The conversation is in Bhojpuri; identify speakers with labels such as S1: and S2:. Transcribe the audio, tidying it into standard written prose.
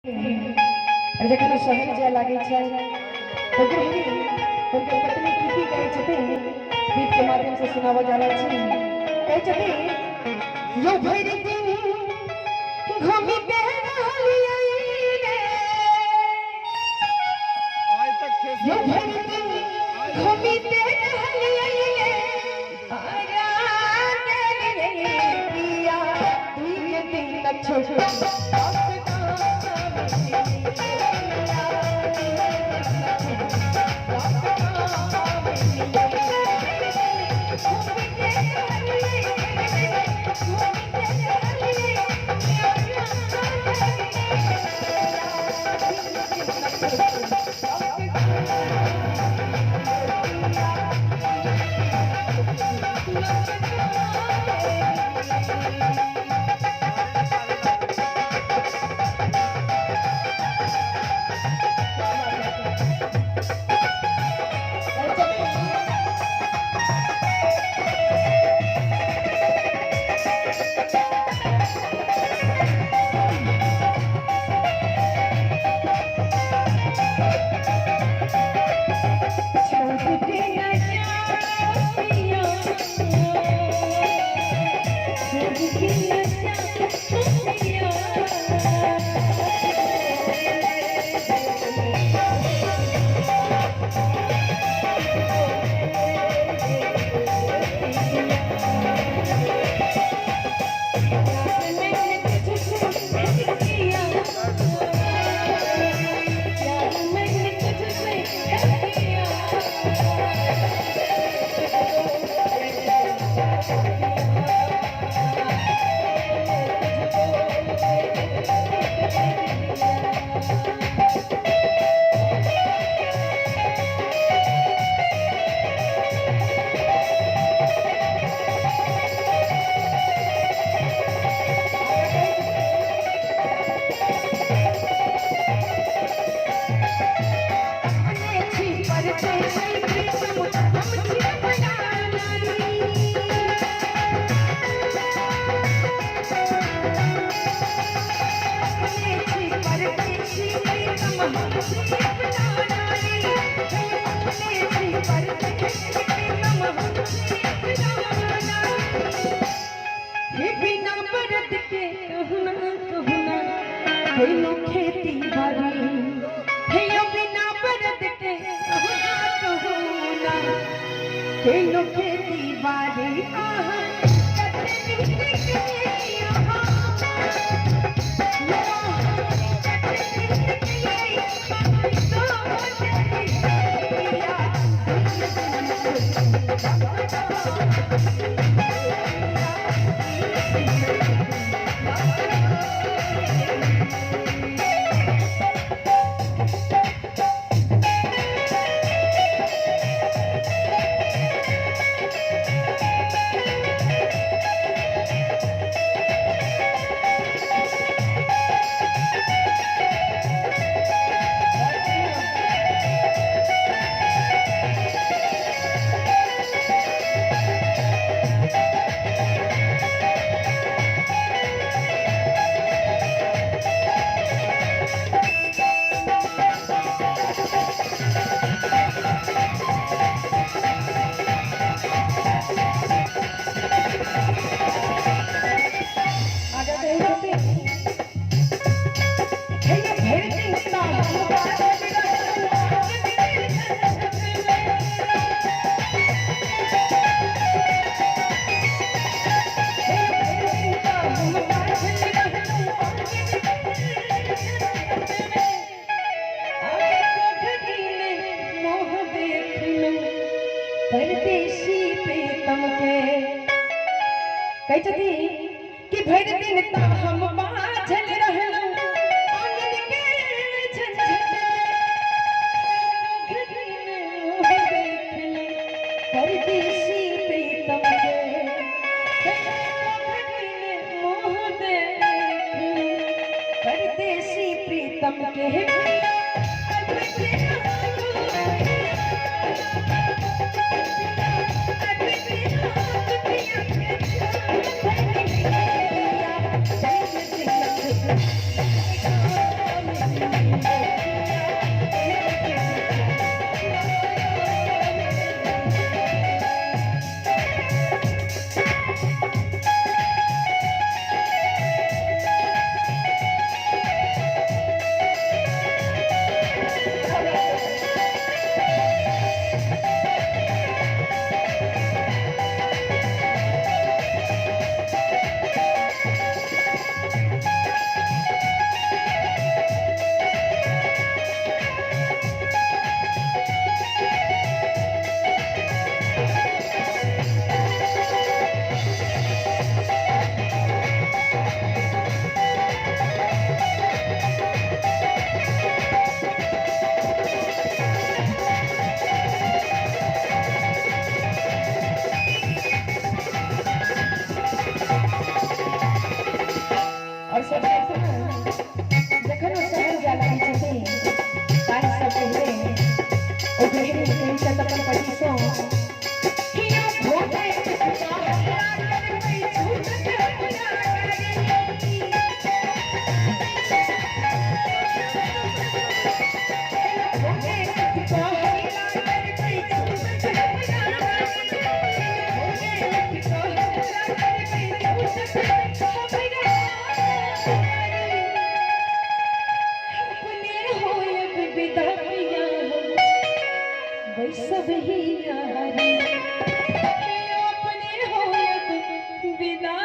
S1: और जखन शहर जाय लागे छै तो गृहिणी उनके पत्नी की कहै छथिन गीत के माध्यम से सुनावा जाला छै। कहै छथिन यो भरि दिन घूमी के रहलिए रे, यो भरि दिन घूमी के रहलिए रे, आरा रे पिया दिन दिन छोड़ खेती बाड़ी हे बिना बरद के खेती बाड़ी परदेसी प्रीतम के कहै छथिन कि भरि दिन त हम बाझल रहलहुं आंगन के झंझट परदेसी प्रीतम के मोह देखलहुं परदेसी प्रीतम के सब ही यारी अपने हो बिना